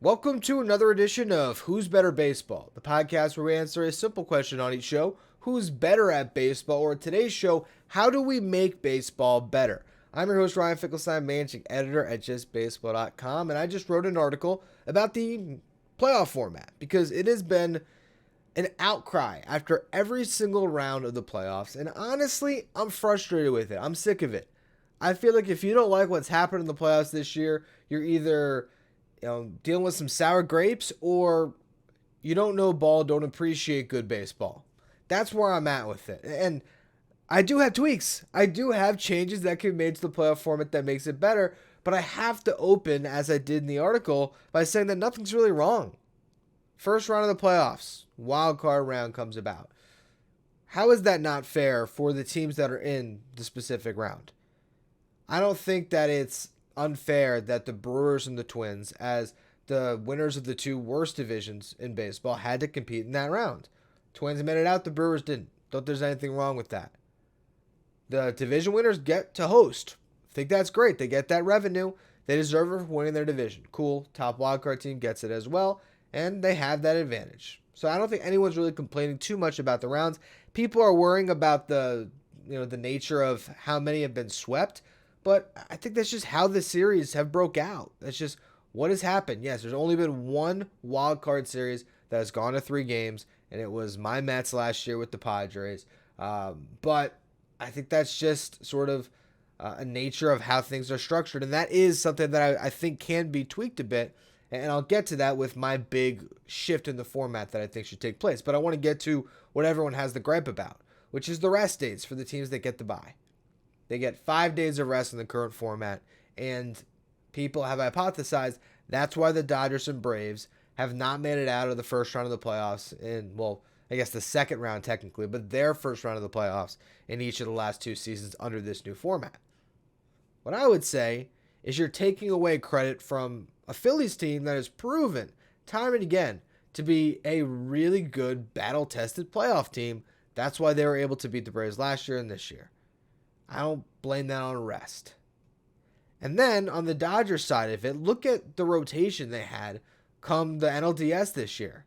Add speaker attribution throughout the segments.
Speaker 1: Welcome to another edition of Who's Better Baseball, the podcast where we answer a simple question on each show: who's better at baseball? Or today's show, how do we make baseball better? I'm your host, Ryan Finkelstein, managing editor at justbaseball.com, and I just wrote an article about the playoff format because it has been an outcry after every single round of the playoffs, and honestly, I'm frustrated with it. I'm sick of it. I feel like if you don't like what's happened in the playoffs this year, you're either dealing with some sour grapes, or you don't know ball, don't appreciate good baseball. That's where I'm at with it. And I do have tweaks. I do have changes that can be made to the playoff format that makes it better, but I have to open, as I did in the article, by saying that nothing's really wrong. First round of the playoffs, wild card round comes about. How is that not fair for the teams that are in the specific round? I don't think that it's unfair that the Brewers and the Twins, as the winners of the two worst divisions in baseball, had to compete in that round. Twins made it out, the Brewers didn't. Don't think there's anything wrong with that. The division winners get to host. I think that's great. They get that revenue. They deserve it for winning their division. Cool. Top wildcard team gets it as well, and they have that advantage. So I don't think anyone's really complaining too much about the rounds. People are worrying about the nature of how many have been swept. But I think that's just how the series have broke out. That's just what has happened. Yes, there's only been one wild card series that has gone to 3 games, and it was my Mets last year with the Padres. But I think that's just sort of a nature of how things are structured, and that is something that I think can be tweaked a bit. And I'll get to that with my big shift in the format that I think should take place. But I want to get to what everyone has the gripe about, which is the rest days for the teams that get the bye. They get 5 days of rest in the current format, and people have hypothesized that's why the Dodgers and Braves have not made it out of the first round of the playoffs in, well, I guess the second round technically, but their first round of the playoffs in each of the last 2 seasons under this new format. What I would say is you're taking away credit from a Phillies team that has proven time and again to be a really good, battle-tested playoff team. That's why they were able to beat the Braves last year and this year. I don't blame that on rest. And then on the Dodgers side of it, look at the rotation they had come the NLDS this year.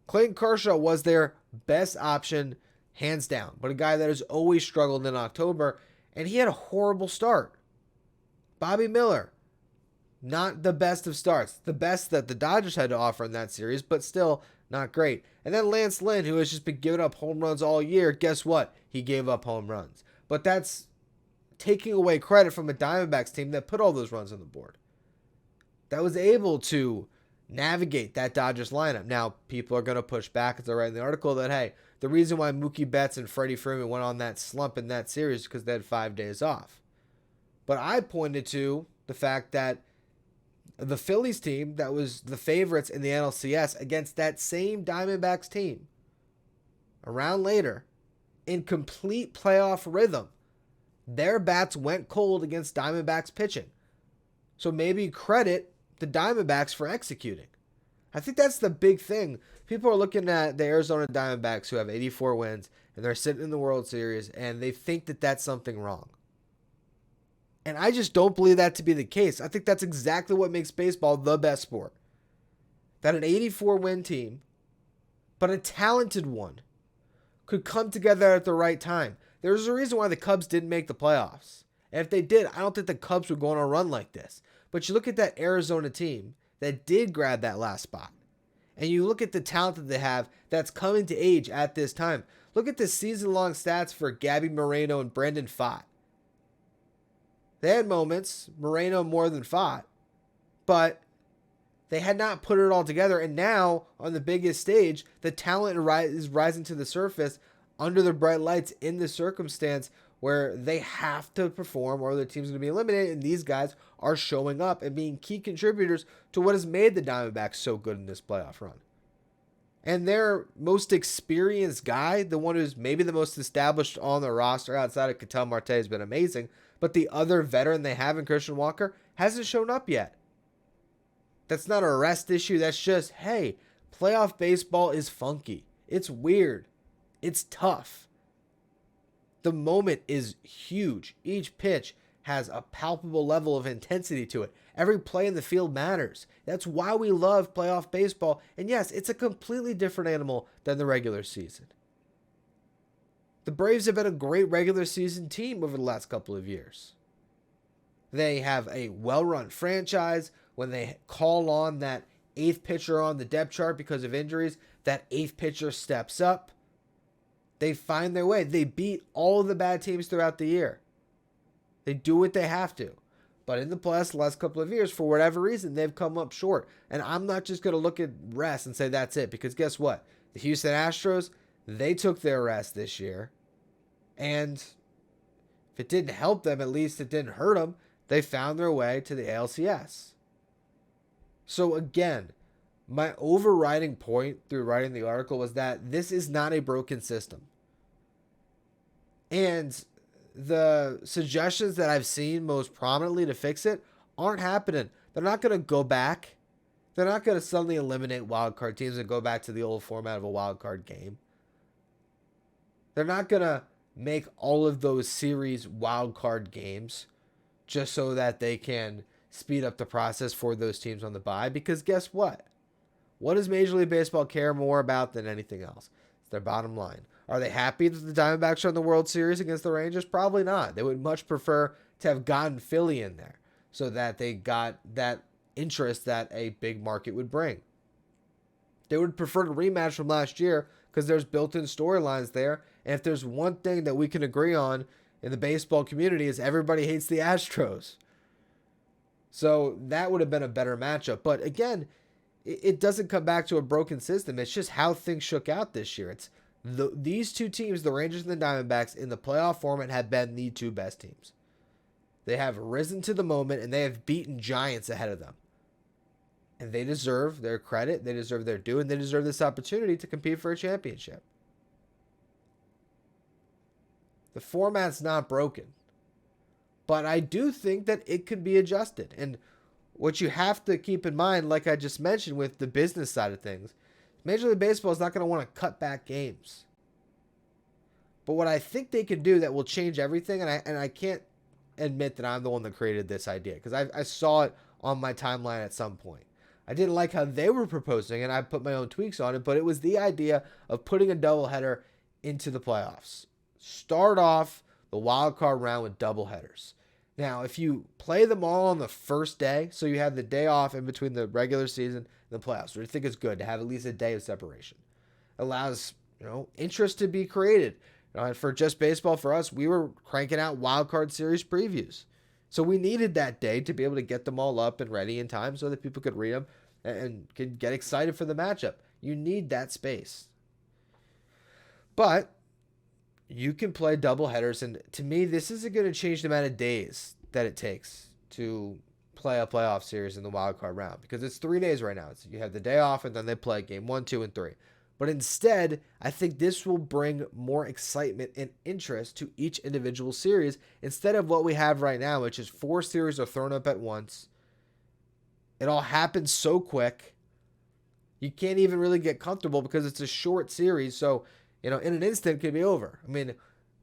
Speaker 1: Clayton Kershaw was their best option, hands down, but a guy that has always struggled in October, and he had a horrible start. Bobby Miller, not the best of starts. The best that the Dodgers had to offer in that series, but still not great. And then Lance Lynn, who has just been giving up home runs all year, guess what? He gave up home runs. But that's taking away credit from a Diamondbacks team that put all those runs on the board, that was able to navigate that Dodgers lineup. Now, people are going to push back, as I write in the article, that, hey, the reason why Mookie Betts and Freddie Freeman went on that slump in that series is because they had 5 days off. But I pointed to the fact that the Phillies team that was the favorites in the NLCS against that same Diamondbacks team a round later, in complete playoff rhythm, their bats went cold against Diamondbacks pitching. So maybe credit the Diamondbacks for executing. I think that's the big thing. People are looking at the Arizona Diamondbacks, who have 84 wins, and they're sitting in the World Series, and they think that that's something wrong. And I just don't believe that to be the case. I think that's exactly what makes baseball the best sport. That an 84-win team, but a talented one, could come together at the right time. There's a reason why the Cubs didn't make the playoffs. And if they did, I don't think the Cubs would go on a run like this. But you look at that Arizona team that did grab that last spot, and you look at the talent that they have that's coming to age at this time. Look at the season-long stats for Gabby Moreno and Brandon Pfaadt. They had moments, Moreno more than Pfaadt, but they had not put it all together. And now, on the biggest stage, the talent is rising to the surface under the bright lights in the circumstance where they have to perform or the team's going to be eliminated, and these guys are showing up and being key contributors to what has made the Diamondbacks so good in this playoff run. And their most experienced guy, the one who's maybe the most established on the roster outside of Ketel Marte, has been amazing, but the other veteran they have in Christian Walker hasn't shown up yet. That's not a rest issue. That's just, hey, playoff baseball is funky. It's weird. It's tough. The moment is huge. Each pitch has a palpable level of intensity to it. Every play in the field matters. That's why we love playoff baseball. And yes, it's a completely different animal than the regular season. The Braves have been a great regular season team over the last couple of years. They have a well-run franchise. When they call on that eighth pitcher on the depth chart because of injuries, that eighth pitcher steps up. They find their way. They beat all of the bad teams throughout the year. They do what they have to. But in the last couple of years, for whatever reason, they've come up short. And I'm not just going to look at rest and say that's it. Because guess what? The Houston Astros, they took their rest this year. And if it didn't help them, at least it didn't hurt them. They found their way to the ALCS. So again, my overriding point through writing the article was that this is not a broken system. And the suggestions that I've seen most prominently to fix it aren't happening. They're not going to go back. They're not going to suddenly eliminate wildcard teams and go back to the old format of a wildcard game. They're not going to make all of those series wildcard games just so that they can speed up the process for those teams on the bye. Because guess what? What does Major League Baseball care more about than anything else? It's their bottom line. Are they happy that the Diamondbacks are in the World Series against the Rangers? Probably not. They would much prefer to have gotten Philly in there so that they got that interest that a big market would bring. They would prefer to rematch from last year because there's built-in storylines there. And if there's one thing that we can agree on in the baseball community is everybody hates the Astros. So that would have been a better matchup. But again, it doesn't come back to a broken system. It's just how things shook out this year. It's these two teams, the Rangers and the Diamondbacks, in the playoff format have been the two best teams. They have risen to the moment, and they have beaten giants ahead of them. And they deserve their credit, they deserve their due, and they deserve this opportunity to compete for a championship. The format's not broken. But I do think that it could be adjusted. And what you have to keep in mind, like I just mentioned with the business side of things, Major League Baseball is not going to want to cut back games. But what I think they can do that will change everything, and I can't admit that I'm the one that created this idea, because I saw it on my timeline at some point. I didn't like how they were proposing, and I put my own tweaks on it, but it was the idea of putting a doubleheader into the playoffs. Start off the wild card round with doubleheaders. Now, if you play them all on the first day, so you have the day off in between the regular season and the playoffs, which I think is good to have at least a day of separation. It allows, interest to be created. And for Just Baseball, for us, we were cranking out wild card series previews. So we needed that day to be able to get them all up and ready in time so that people could read them and could get excited for the matchup. You need that space. But you can play double headers, and to me, this isn't going to change the amount of days that it takes to play a playoff series in the wild card round, because it's 3 days right now. You have the day off, and then they play game 1, 2, and 3. But instead, I think this will bring more excitement and interest to each individual series instead of what we have right now, which is 4 series are thrown up at once. It all happens so quick. You can't even really get comfortable because it's a short series. So, in an instant, it could be over. I mean,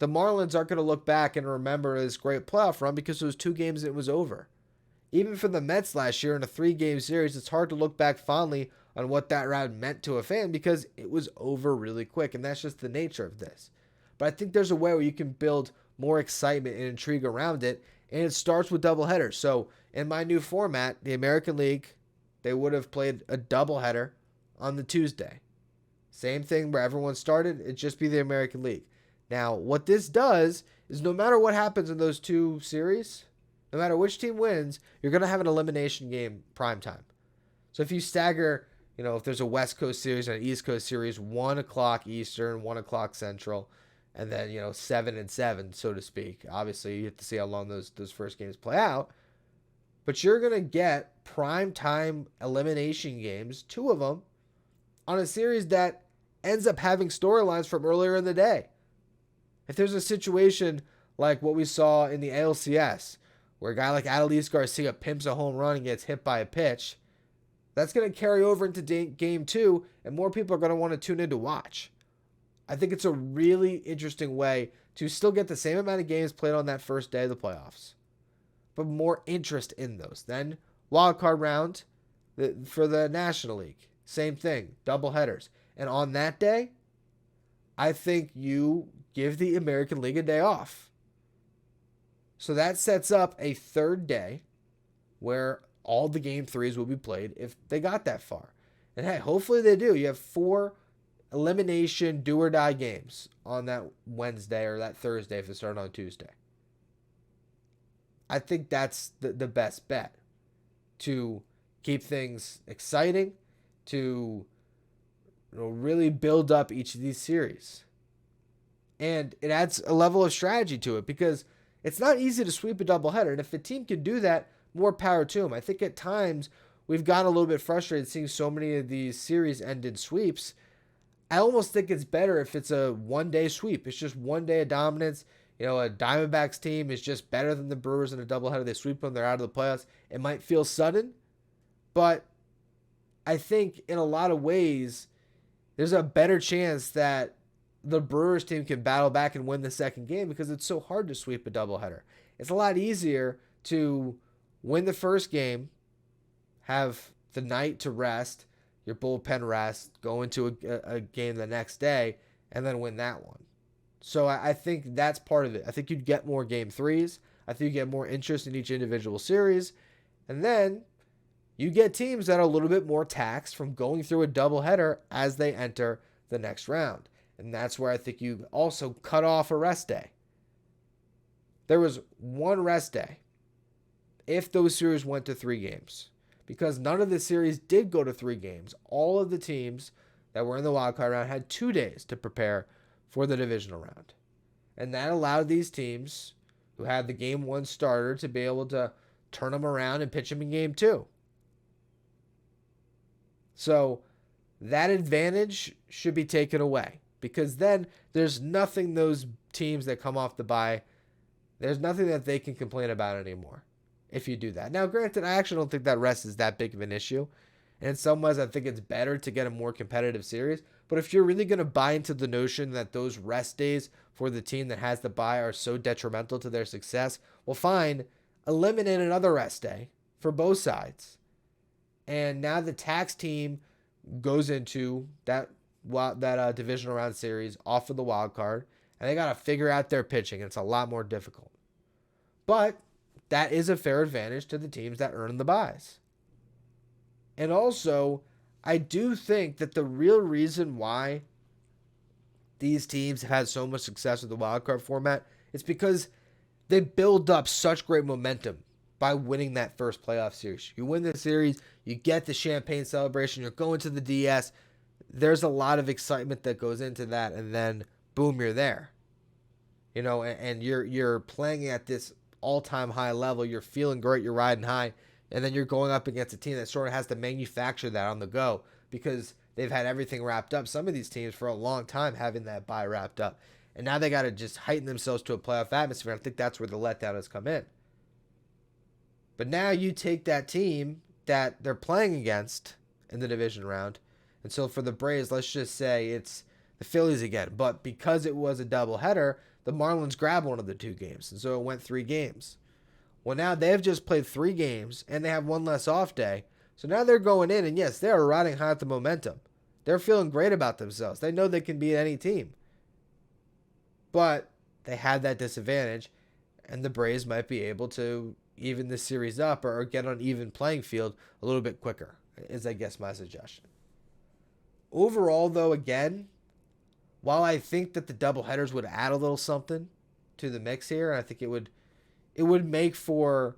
Speaker 1: the Marlins aren't going to look back and remember this great playoff run because it was 2 games and it was over. Even for the Mets last year in a 3-game series, it's hard to look back fondly on what that round meant to a fan because it was over really quick, and that's just the nature of this. But I think there's a way where you can build more excitement and intrigue around it, and it starts with doubleheaders. So in my new format, the American League, they would have played a doubleheader on the Tuesday. Same thing where everyone started, it'd just be the American League. Now, what this does is no matter what happens in those 2 series, no matter which team wins, you're going to have an elimination game prime time. So if you stagger, if there's a West Coast series and an East Coast series, 1 o'clock Eastern, 1 o'clock Central, and then, 7 and 7, so to speak. Obviously, you have to see how long those first games play out. But you're going to get prime time elimination games, 2 of them, on a series that ends up having storylines from earlier in the day. If there's a situation like what we saw in the ALCS, where a guy like Adolis Garcia pimps a home run and gets hit by a pitch, that's going to carry over into game 2, and more people are going to want to tune in to watch. I think it's a really interesting way to still get the same amount of games played on that first day of the playoffs, but more interest in those. Then Wild card round for the National League. Same thing, double headers. And on that day, I think you give the American League a day off. So that sets up a third day where all the game threes will be played if they got that far. And hey, hopefully they do. You have 4 elimination do or die games on that Wednesday or that Thursday if it started on Tuesday. I think that's the best bet to keep things exciting, to really build up each of these series. And it adds a level of strategy to it because it's not easy to sweep a doubleheader. And if a team can do that, more power to them. I think at times we've gotten a little bit frustrated seeing so many of these series end in sweeps. I almost think it's better if it's a one-day sweep. It's just one day of dominance. A Diamondbacks team is just better than the Brewers in a doubleheader. They sweep them, they're out of the playoffs. It might feel sudden, but I think in a lot of ways, there's a better chance that the Brewers team can battle back and win the second game because it's so hard to sweep a doubleheader. It's a lot easier to win the first game, have the night to rest, your bullpen rest, go into a game the next day, and then win that one. So I think that's part of it. I think you'd get more game threes. I think you get more interest in each individual series. And then you get teams that are a little bit more taxed from going through a doubleheader as they enter the next round. And that's where I think you also cut off a rest day. There was one rest day if those series went to 3 games. Because none of the series did go to 3 games. All of the teams that were in the wildcard round had 2 days to prepare for the divisional round. And that allowed these teams who had the game 1 starter to be able to turn them around and pitch them in game 2. So that advantage should be taken away because then there's nothing those teams that come off the bye, there's nothing that they can complain about anymore if you do that. Now, granted, I actually don't think that rest is that big of an issue. And in some ways, I think it's better to get a more competitive series. But if you're really going to buy into the notion that those rest days for the team that has the bye are so detrimental to their success, well, fine, eliminate another rest day for both sides. And now the tax team goes into that divisional round series off of the wild card, and they got to figure out their pitching. It's a lot more difficult. But that is a fair advantage to the teams that earn the byes. And also, I do think that the real reason why these teams have had so much success with the wildcard format is because they build up such great momentum by winning that first playoff series. You win the series, you get the champagne celebration, you're going to the DS. There's a lot of excitement that goes into that, and then boom, you're there. And you're playing at this all-time high level. You're feeling great, you're riding high. And then you're going up against a team that sort of has to manufacture that on the go because they've had everything wrapped up. Some of these teams for a long time having that bye wrapped up. And now they got to just heighten themselves to a playoff atmosphere. I think that's where the letdown has come in. But now you take that team that they're playing against in the division round. And so for the Braves, let's just say it's the Phillies again. But because it was a doubleheader, the Marlins grabbed one of the 2 games. And so it went 3 games. Well, now they've just played 3 games, and they have 1 less off day. So now they're going in, and yes, they're riding high at the momentum. They're feeling great about themselves. They know they can beat any team. But they had that disadvantage, and the Braves might be able to even this series up or get on even playing field a little bit quicker, is I guess my suggestion. Overall, though, again, while I think that the doubleheaders would add a little something to the mix here, I think it would make for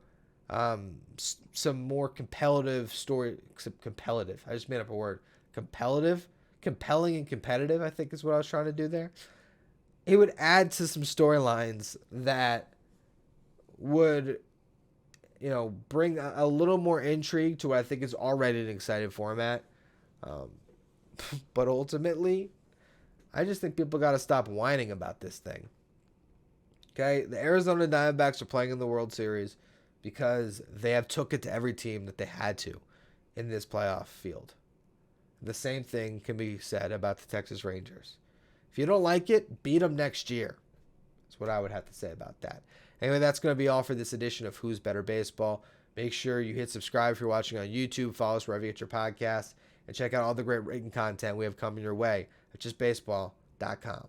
Speaker 1: some more competitive story. Competitive. I just made up a word. Compelling and competitive, I think is what I was trying to do there. It would add to some storylines that would, bring a little more intrigue to what I think is already an exciting format. But ultimately, I just think people got to stop whining about this thing. Okay, the Arizona Diamondbacks are playing in the World Series because they have took it to every team that they had to in this playoff field. The same thing can be said about the Texas Rangers. If you don't like it, beat them next year. That's what I would have to say about that. Anyway, that's going to be all for this edition of Who's Better Baseball. Make sure you hit subscribe if you're watching on YouTube. Follow us wherever you get your podcasts. And check out all the great written content we have coming your way at justbaseball.com.